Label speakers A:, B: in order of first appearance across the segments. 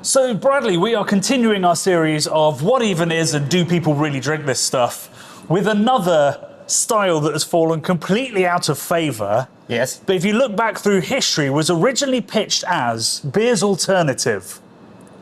A: So, Bradley, we are continuing our series of what even is and do people really drink this stuff with another style that has fallen completely out of favour.
B: Yes.
A: But if you look back through history, was originally pitched as beer's alternative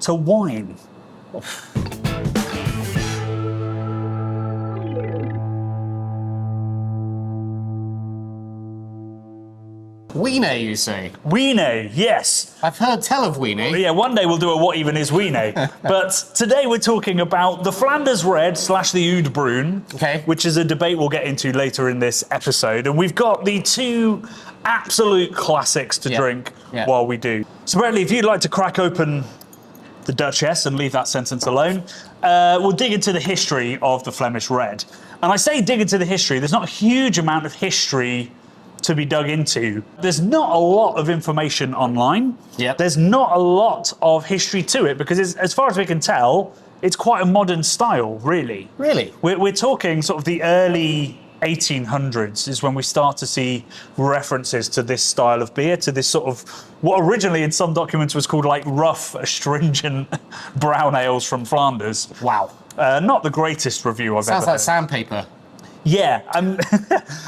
A: to wine.
B: Wiener, you say?
A: Wiener, yes.
B: I've heard tell of Wiener.
A: Yeah, one day we'll do a what even is Wiener. But today we're talking about the Flanders Red / the Oud Bruin,
B: Okay.
A: which is a debate we'll get into later in this episode. And we've got the two absolute classics to drink while we do. So Bradley, if you'd like to crack open the Duchesse and leave that sentence alone, we'll dig into the history of the Flemish Red. And I say dig into the history, there's not a huge amount of history to be dug into. There's not a lot of information online.
B: Yep.
A: There's not a lot of history to it because as far as we can tell, it's quite a modern style, really.
B: Really?
A: We're talking sort of the early 1800s is when we start to see references to this style of beer, to this sort of what originally in some documents was called like rough, astringent brown ales from Flanders.
B: Wow.
A: Not the greatest review I've
B: Sounds
A: ever
B: like sandpaper.
A: Yeah,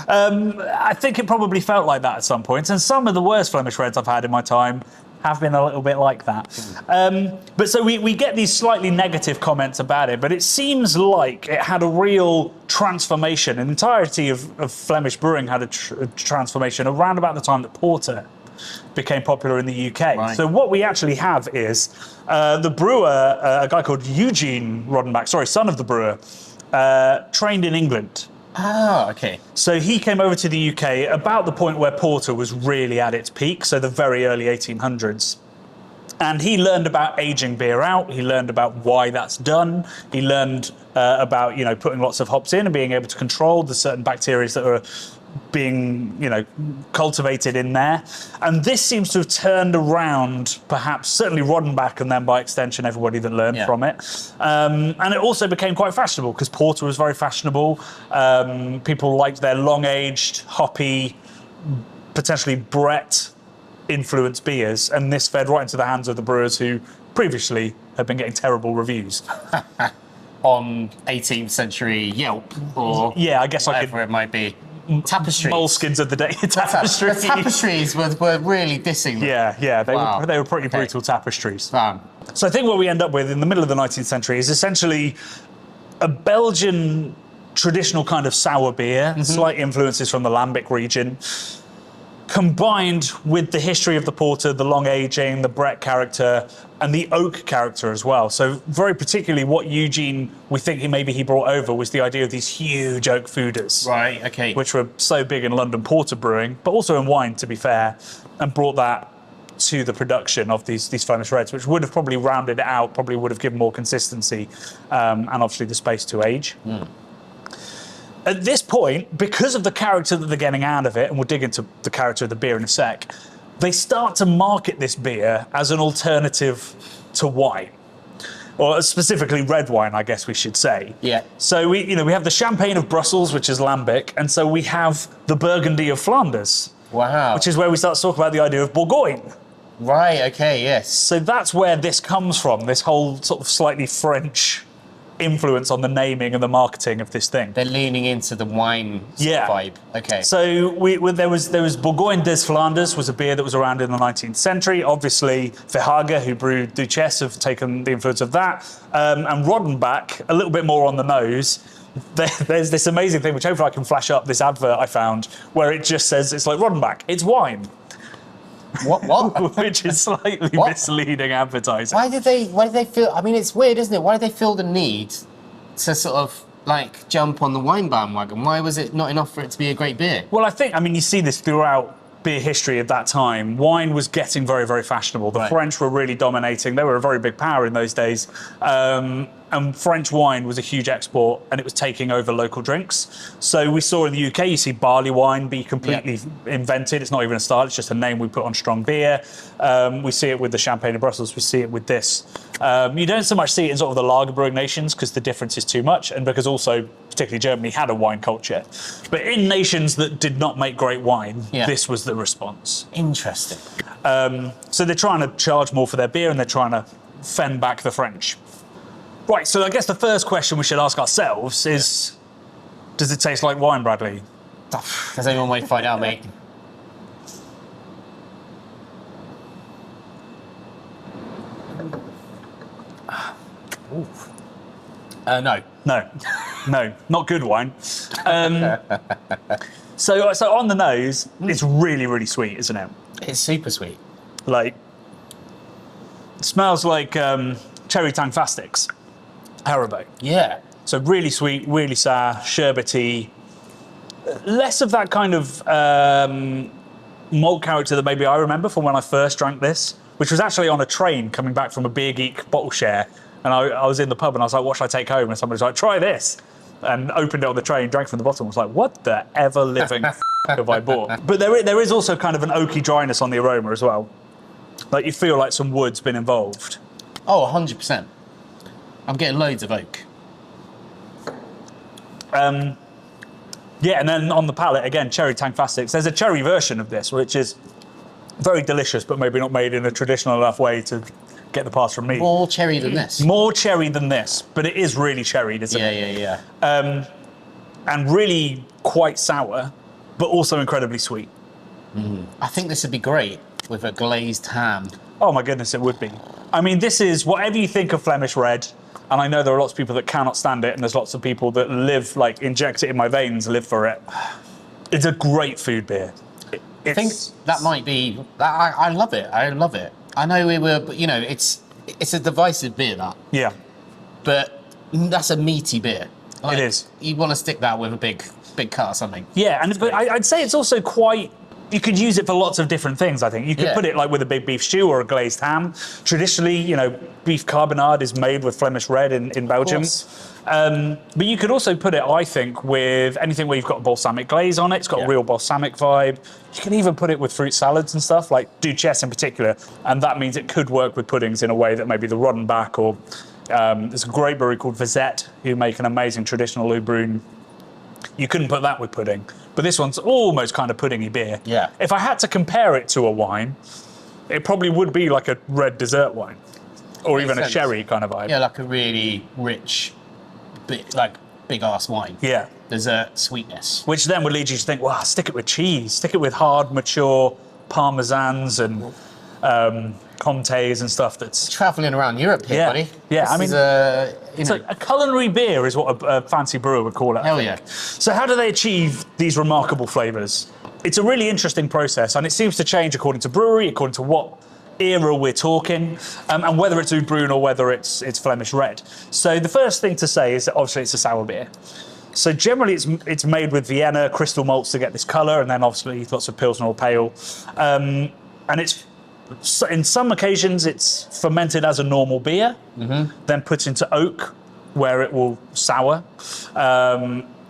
A: I think it probably felt like that at some points, and some of the worst Flemish Reds I've had in my time have been a little bit like that. But so we get these slightly negative comments about it, but it seems like it had a real transformation. An entirety of Flemish brewing had a transformation around about the time that porter became popular in the UK.
B: Right.
A: So what we actually have is the brewer, a guy called Eugene Rodenbach, son of the brewer, trained in England.
B: Oh, okay.
A: So he came over to the UK about the point where porter was really at its peak, so the very early 1800s. And he learned about aging beer out. He learned about why that's done. He learned about, putting lots of hops in and being able to control the certain bacteria that are being, cultivated in there. And this seems to have turned around, perhaps, certainly Rodenbach, and then by extension, everybody that learned from it. And it also became quite fashionable because porter was very fashionable. People liked their long-aged, hoppy, potentially Brett influenced beers, and this fed right into the hands of the brewers who previously had been getting terrible reviews.
B: On 18th century Yelp or
A: I guess
B: whatever it might be. Tapestries.
A: Moleskins of the day. Tapestries.
B: The tapestries were really dissing them.
A: Yeah, they were pretty brutal tapestries.
B: Wow.
A: So I think what we end up with in the middle of the 19th century is essentially a Belgian traditional kind of sour beer, slight influences from the Lambic region, combined with the history of the porter, the long aging, the Brett character, and the oak character as well. So very particularly what Eugene, we think he brought over was the idea of these huge oak foeders.
B: Right, okay.
A: Which were so big in London porter brewing, but also in wine, to be fair, and brought that to the production of these Flemish Reds, which would have probably rounded it out, probably would have given more consistency, and obviously the space to age. At this point, because of the character that they're getting out of it, and we'll dig into the character of the beer in a sec, they start to market this beer as an alternative to wine. Or specifically red wine, I guess we should say.
B: Yeah.
A: So we have the Champagne of Brussels, which is Lambic, and so we have the Burgundy of Flanders.
B: Wow.
A: Which is where we start to talk about the idea of Bourgogne.
B: Right, okay, yes.
A: So that's where this comes from, this whole sort of slightly French influence on the naming and the marketing of this thing.
B: They're leaning into the wine vibe. Okay.
A: So there was Bourgogne des Flanders was a beer that was around in the 19th century. Obviously, Verhaeghe, who brewed Duchesse, have taken the influence of that. And Rodenbach, a little bit more on the nose. There's this amazing thing, which hopefully I can flash up, this advert I found, where it just says, it's like Rodenbach, it's wine.
B: What?
A: Which is slightly misleading advertising.
B: Why did they feel, I mean, it's weird, isn't it? Why did they feel the need to sort of like jump on the wine bandwagon? Why was it not enough for it to be a great beer?
A: Well, I mean, you see this throughout beer history of that time. Wine was getting very, very fashionable. The French were really dominating. They were a very big power in those days. And French wine was a huge export, and it was taking over local drinks. So we saw in the UK, you see barley wine be completely invented. It's not even a style, it's just a name we put on strong beer. We see it with the Champagne of Brussels, we see it with this. You don't so much see it in sort of the lager brewing nations because the difference is too much, and because also, particularly Germany, had a wine culture. But in nations that did not make great wine, this was the response.
B: Interesting.
A: So they're trying to charge more for their beer, and they're trying to fend back the French. Right, so I guess the first question we should ask ourselves is, does it taste like wine, Bradley?
B: There's only one way to find out, mate. No.
A: No, not good wine. So on the nose, it's really, really sweet, isn't it?
B: It's super sweet.
A: Like, it smells like cherry Tangfastics, Haribo.
B: Yeah.
A: So really sweet, really sour, sherbety. Less of that kind of malt character that maybe I remember from when I first drank this, which was actually on a train coming back from a Beer Geek bottle share. And I was in the pub and I was like, what should I take home? And somebody was like, try this. And opened it on the train, drank from the bottle and was like, what the ever living have I bought? But there is also kind of an oaky dryness on the aroma as well. Like you feel like some wood's been involved.
B: Oh, 100%. I'm getting loads of oak.
A: Yeah, and then on the palate, again, cherry Tangfastics. There's a cherry version of this, which is very delicious, but maybe not made in a traditional enough way to get the pass from me.
B: More cherry than this.
A: More cherry than this, but it is really cherried, isn't it?
B: Yeah.
A: And really quite sour, but also incredibly sweet.
B: I think this would be great with a glazed ham.
A: Oh my goodness, it would be. I mean, this is, whatever you think of Flemish Red, and I know there are lots of people that cannot stand it, and there's lots of people that live, like, inject it in my veins, live for it. It's a great food beer.
B: I think that might be, I love it. I love it. I know we were, you know, it's a divisive beer, that.
A: Yeah.
B: But that's a meaty beer. Like,
A: It is.
B: You want to stick that with a big cut or something.
A: Yeah, and but I'd say it's also quite, you could use it for lots of different things, I think. You could put it like with a big beef stew or a glazed ham. Traditionally, you know, beef carbonade is made with Flemish Red in Belgium. But you could also put it, I think, with anything where you've got a balsamic glaze on it. It's got a real balsamic vibe. You can even put it with fruit salads and stuff, like Duchesse in particular. And that means it could work with puddings in a way that maybe the Rodenbach or there's a great brewery called Verzette who make an amazing traditional Oud Bruin. You couldn't put that with pudding. But this one's almost kind of puddingy beer.
B: Yeah.
A: If I had to compare it to a wine, it probably would be like a red dessert wine. Or even a sherry kind of vibe.
B: Yeah, like a really rich, big ass wine.
A: Yeah.
B: Dessert sweetness.
A: Which then would lead you to think, wow, stick it with cheese. Stick it with hard, mature parmesans and comtés and stuff that's...
B: Travelling around Europe here, buddy.
A: Yeah,
B: This
A: it's like a culinary beer is what a fancy brewer would call it.
B: Hell yeah.
A: So how do they achieve these remarkable flavours? It's a really interesting process, and it seems to change according to brewery, according to what era we're talking, and whether it's Oud Bruin or whether it's Flemish Red. So the first thing to say is that obviously it's a sour beer. So generally it's made with Vienna crystal malts to get this colour, and then obviously lots of Pilsner or Pale. And it's, in some occasions, it's fermented as a normal beer, then put into oak, where it will sour,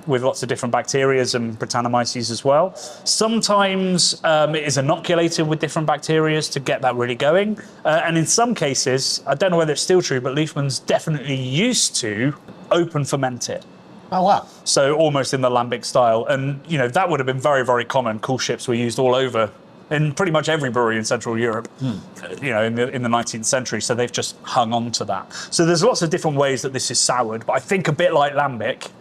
A: with lots of different bacterias and Brettanomyces as well. Sometimes it is inoculated with different bacterias to get that really going. And in some cases, I don't know whether it's still true, but Leafman's definitely used to open ferment it.
B: Oh, wow.
A: So almost in the lambic style. And, you know, that would have been very, very common. Cool ships were used all over in pretty much every brewery in Central Europe, you know, in the 19th century. So they've just hung on to that. So there's lots of different ways that this is soured. But I think a bit like lambic,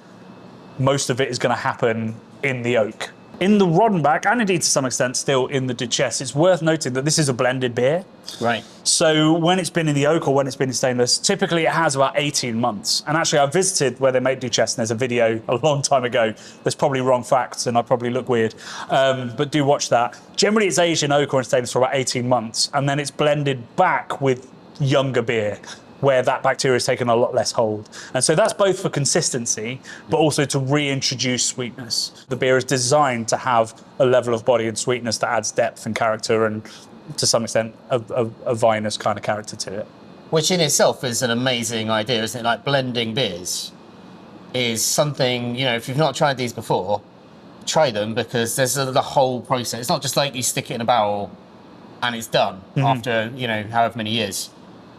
A: most of it is going to happen in the oak. In the Rodenbach, and indeed to some extent still in the Duchesse, it's worth noting that this is a blended beer.
B: Right.
A: So when it's been in the oak or when it's been in stainless, typically it has about 18 months. And actually I visited where they make Duchesse, and there's a video a long time ago. There's probably wrong facts and I probably look weird, but do watch that. Generally it's aged in oak or in stainless for about 18 months, and then it's blended back with younger beer, where that bacteria has taken a lot less hold. And so that's both for consistency, but also to reintroduce sweetness. The beer is designed to have a level of body and sweetness that adds depth and character and, to some extent, a vinous kind of character to it.
B: Which in itself is an amazing idea, isn't it? Like blending beers is something, you know, if you've not tried these before, try them, because there's the whole process. It's not just like you stick it in a barrel and it's done after, you know, however many years.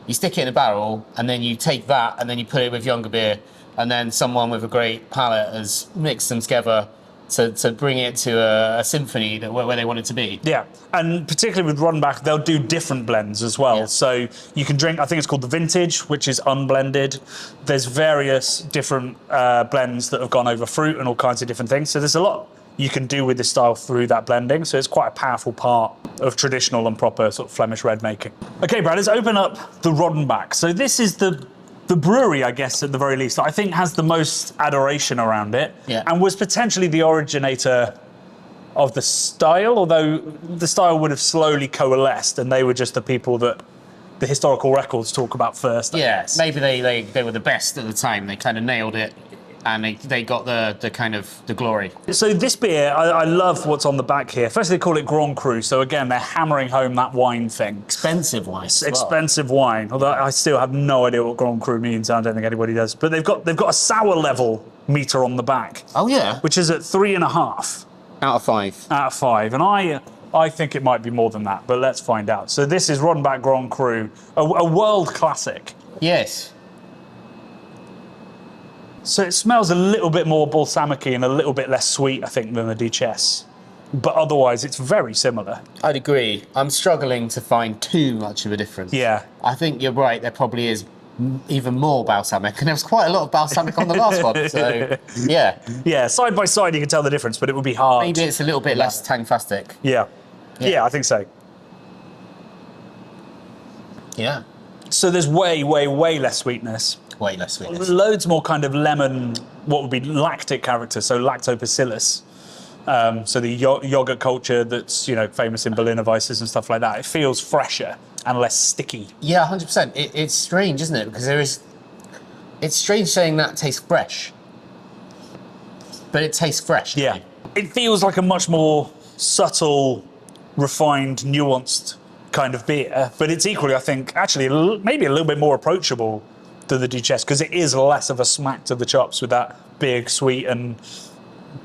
B: You stick it in a barrel, and then you take that, and then you put it with younger beer, and then someone with a great palate has mixed them together, to bring it to a symphony where they want it to be.
A: Yeah, and particularly with Rodenbach, they'll do different blends as well.
B: Yeah.
A: So you can drink, I think it's called the Vintage, which is unblended. There's various different blends that have gone over fruit and all kinds of different things. So there's a lot you can do with this style through that blending. So it's quite a powerful part of traditional and proper sort of Flemish red making. Okay, Brad, let's open up the Rodenbach. So this is the brewery, I guess, at the very least, that I think has the most adoration around it, and was potentially the originator of the style, although the style would have slowly coalesced, and they were just the people that the historical records talk about first.
B: Yes, maybe they were the best at the time. They kind of nailed it, and they got the kind of the glory.
A: So this beer, I love what's on the back here. First, they call it Grand Cru. So again, they're hammering home that wine thing.
B: Expensive wine.
A: Expensive wine. Although I still have no idea what Grand Cru means. I don't think anybody does. But they've got a sour level meter on the back.
B: Oh yeah.
A: Which is at 3.5
B: out of 5.
A: Out of 5, and I think it might be more than that. But let's find out. So this is Rodenbach Grand Cru, a world classic.
B: Yes.
A: So it smells a little bit more balsamic-y and a little bit less sweet, I think, than the Duchesse. But otherwise, it's very similar.
B: I'd agree. I'm struggling to find too much of a difference.
A: Yeah.
B: I think you're right. There probably is even more balsamic, and there was quite a lot of balsamic on the last one. So, yeah.
A: Yeah, side by side, you can tell the difference, but it would be hard.
B: Maybe it's a little bit less tangfastic.
A: Yeah. Yeah, I think so.
B: Yeah.
A: So there's way, way, way less sweetness.
B: Way less sweetness.
A: Loads more kind of lemon, what would be lactic character, so lactobacillus. So the yogurt culture that's, famous in Berliner Weisses and stuff like that. It feels fresher and less sticky.
B: Yeah, 100%. It's strange, isn't it? Because it's strange saying that tastes fresh. But it tastes fresh.
A: Yeah. It feels like a much more subtle, refined, nuanced kind of beer. But it's equally, I think, actually maybe a little bit more approachable to the Duchesse, because it is less of a smack to the chops with that big, sweet and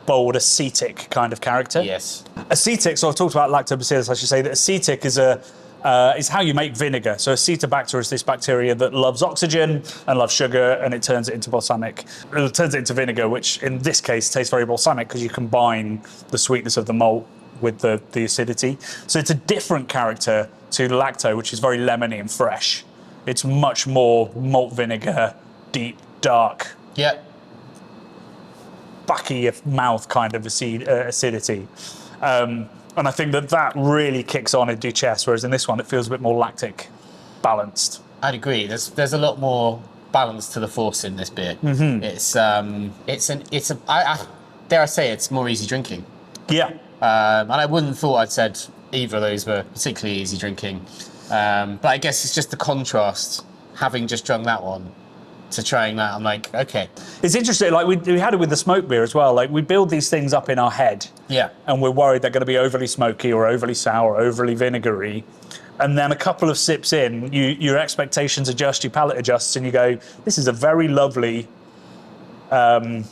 A: bold acetic kind of character.
B: Yes.
A: Acetic, so I've talked about lactobacillus, I should say that acetic is is how you make vinegar. So acetobacter is this bacteria that loves oxygen and loves sugar, and it turns it into balsamic. It turns it into vinegar, which in this case tastes very balsamic because you combine the sweetness of the malt with the acidity. So it's a different character to lacto, which is very lemony and fresh. It's much more malt vinegar, deep, dark, backy of mouth kind of acidity. And I think that really kicks on in Duchesse, whereas in this one it feels a bit more lactic, balanced.
B: I'd agree. There's a lot more balance to the force in this beer. Mm-hmm. Dare I say it's more easy drinking.
A: Yeah.
B: And I wouldn't have thought I'd said either of those were particularly easy drinking. But I guess it's just the contrast, having just drunk that one, to trying that. I'm like, okay. It's
A: interesting, like we had it with the smoke beer as well. Like we build these things up in our head.
B: Yeah.
A: And we're worried they're going to be overly smoky or overly sour or overly vinegary. And then a couple of sips in, your expectations adjust, your palate adjusts, and you go, this is a very lovely and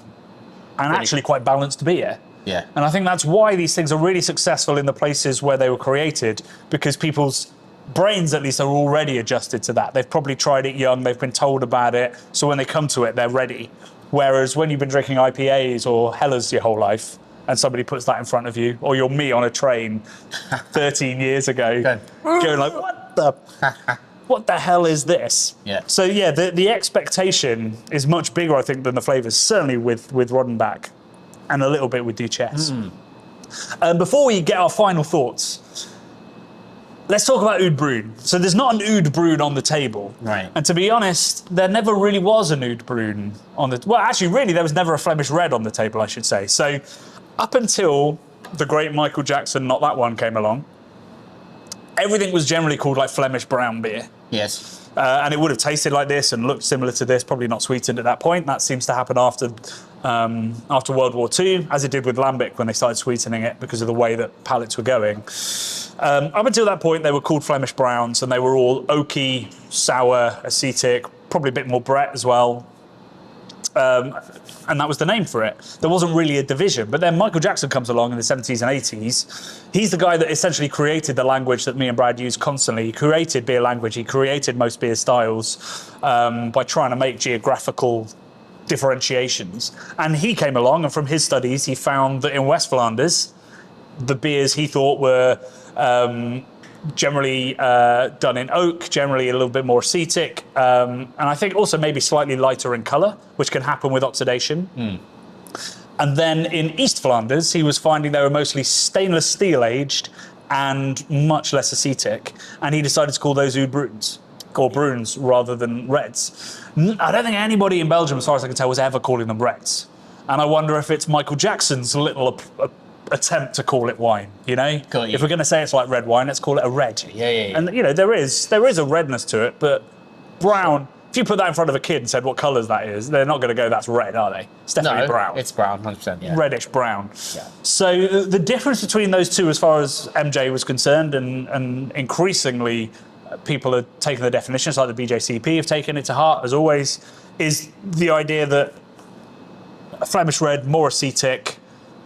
A: actually quite balanced beer.
B: Yeah.
A: And I think that's why these things are really successful in the places where they were created, because people's brains at least are already adjusted to that. They've probably tried it young, they've been told about it, so when they come to it, they're ready. Whereas when you've been drinking IPAs or Hellers your whole life, and somebody puts that in front of you, or you're me on a train 13 years ago, going like, what the hell is this?
B: Yeah.
A: So yeah, the expectation is much bigger, I think, than the flavours, certainly with Rodenbach, and a little bit with Duchesse. Before we get our final thoughts, let's talk about Oud Bruin. So there's not an Oud Bruin on the table.
B: Right.
A: And to be honest, there never really was an Oud Bruin on the... Well, actually, really, there was never a Flemish Red on the table, I should say. So up until the great Michael Jackson, Not That One, came along, everything was generally called like Flemish brown beer.
B: Yes.
A: And it would have tasted like this and looked similar to this, probably not sweetened at that point. That seems to happen after World War II, as it did with Lambic when they started sweetening it because of the way that palates were going. Up until that point, they were called Flemish Browns, and they were all oaky, sour, acetic, probably a bit more Brett as well. And that was the name for it. There wasn't really a division. But then Michael Jackson comes along in the 70s and 80s. He's the guy that essentially created the language that me and Brad use constantly. He created beer language. He created most beer styles by trying to make geographical differentiations. And he came along, and from his studies, he found that in West Flanders, the beers he thought were generally done in oak, generally a little bit more acetic, and I think also maybe slightly lighter in colour, which can happen with oxidation. And then in East Flanders, he was finding they were mostly stainless steel aged and much less acetic, and he decided to call those Oud Bruins, or Bruins rather than Reds. I don't think anybody in Belgium, as far as I can tell, was ever calling them Reds. And I wonder if it's Michael Jackson's little attempt to call it wine, you know?
B: Got you.
A: If we're going to say it's like red wine, let's call it a red.
B: Yeah.
A: And, you know, there is a redness to it, but brown, if you put that in front of a kid and said what colours that is, they're not going to go, that's red, are they? It's definitely brown.
B: It's brown, 100%, yeah.
A: Reddish brown.
B: Yeah.
A: So the difference between those two, as far as MJ was concerned, and increasingly people are taking the definitions, like the BJCP have taken it to heart, as always, is the idea that a Flemish Red, more acetic,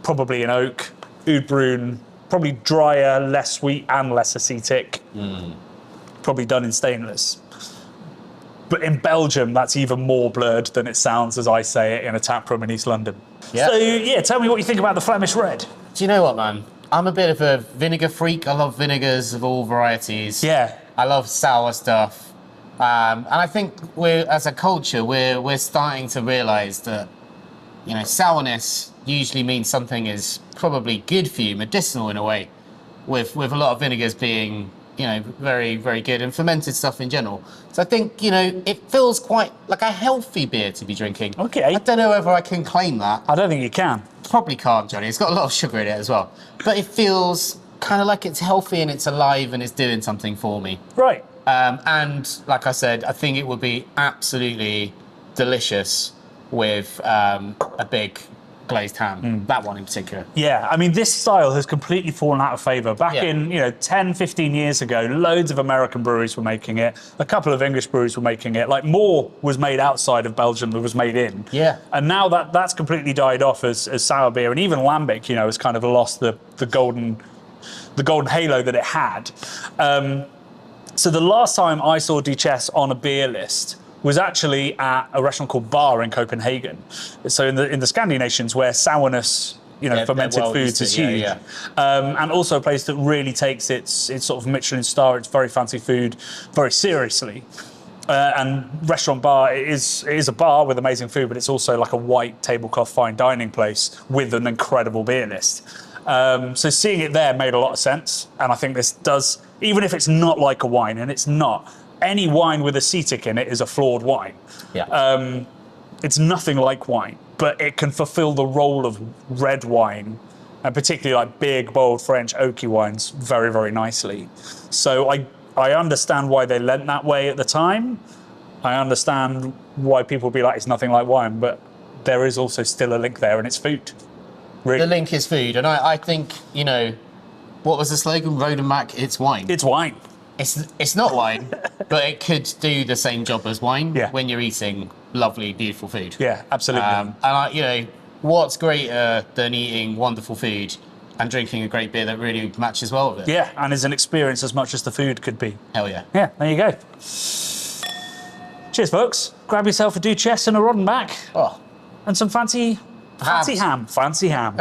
A: probably in oak, Oud Bruin, probably drier, less sweet and less acetic, probably done in stainless. But in Belgium, that's even more blurred than it sounds as I say it in a taproom in East London.
B: Yeah.
A: So, yeah, tell me what you think about the Flemish Red.
B: Do you know what, man? I'm a bit of a vinegar freak. I love vinegars of all varieties.
A: Yeah.
B: I love sour stuff. And I think as a culture, we're starting to realise that, you know, sourness usually means something is probably good for you, medicinal in a way, with a lot of vinegars being, you know, very, very good, and fermented stuff in general. So I think, you know, it feels quite like a healthy beer to be drinking.
A: Okay.
B: I don't know whether I can claim that.
A: I don't think you can.
B: Probably can't, Johnny. It's got a lot of sugar in it as well. But it feels kind of like it's healthy and it's alive and it's doing something for me.
A: Right.
B: And like I said, I think it would be absolutely delicious with a big glazed ham, that one in particular.
A: Yeah, I mean, this style has completely fallen out of favour. Back in, 10, 15 years ago, loads of American breweries were making it. A couple of English breweries were making it. Like, more was made outside of Belgium than was made in.
B: Yeah.
A: And now that's completely died off as sour beer. And even Lambic, has kind of lost the golden halo that it had. So the last time I saw Duchesse on a beer list was actually at a restaurant called Bar in Copenhagen. So in the Scandi nations, where sourness, fermented foods is huge.
B: Yeah.
A: And also a place that really takes its sort of Michelin star, its very fancy food, very seriously. And Restaurant Bar is a bar with amazing food, but it's also like a white tablecloth fine dining place with an incredible beer list. So seeing it there made a lot of sense. And I think this does, even if it's not like a wine, and it's not, any wine with acetic in it is a flawed wine.
B: Yeah.
A: It's nothing like wine, but it can fulfill the role of red wine, and particularly like big, bold French oaky wines very, very nicely. So I understand why they lent that way at the time. I understand why people would be like, it's nothing like wine, but there is also still a link there, and it's food. Really.
B: The link is food, and I think, what was the slogan? Rodenbach, it's wine.
A: It's wine.
B: It's not wine, but it could do the same job as wine when you're eating lovely, beautiful food.
A: Yeah, absolutely.
B: And what's greater than eating wonderful food and drinking a great beer that really matches well with it?
A: Yeah, and is an experience as much as the food could be.
B: Hell yeah.
A: Yeah, there you go. Cheers, folks. Grab yourself a Duchesse and a Rodenbach.
B: Oh.
A: And some fancy ham. Fancy ham.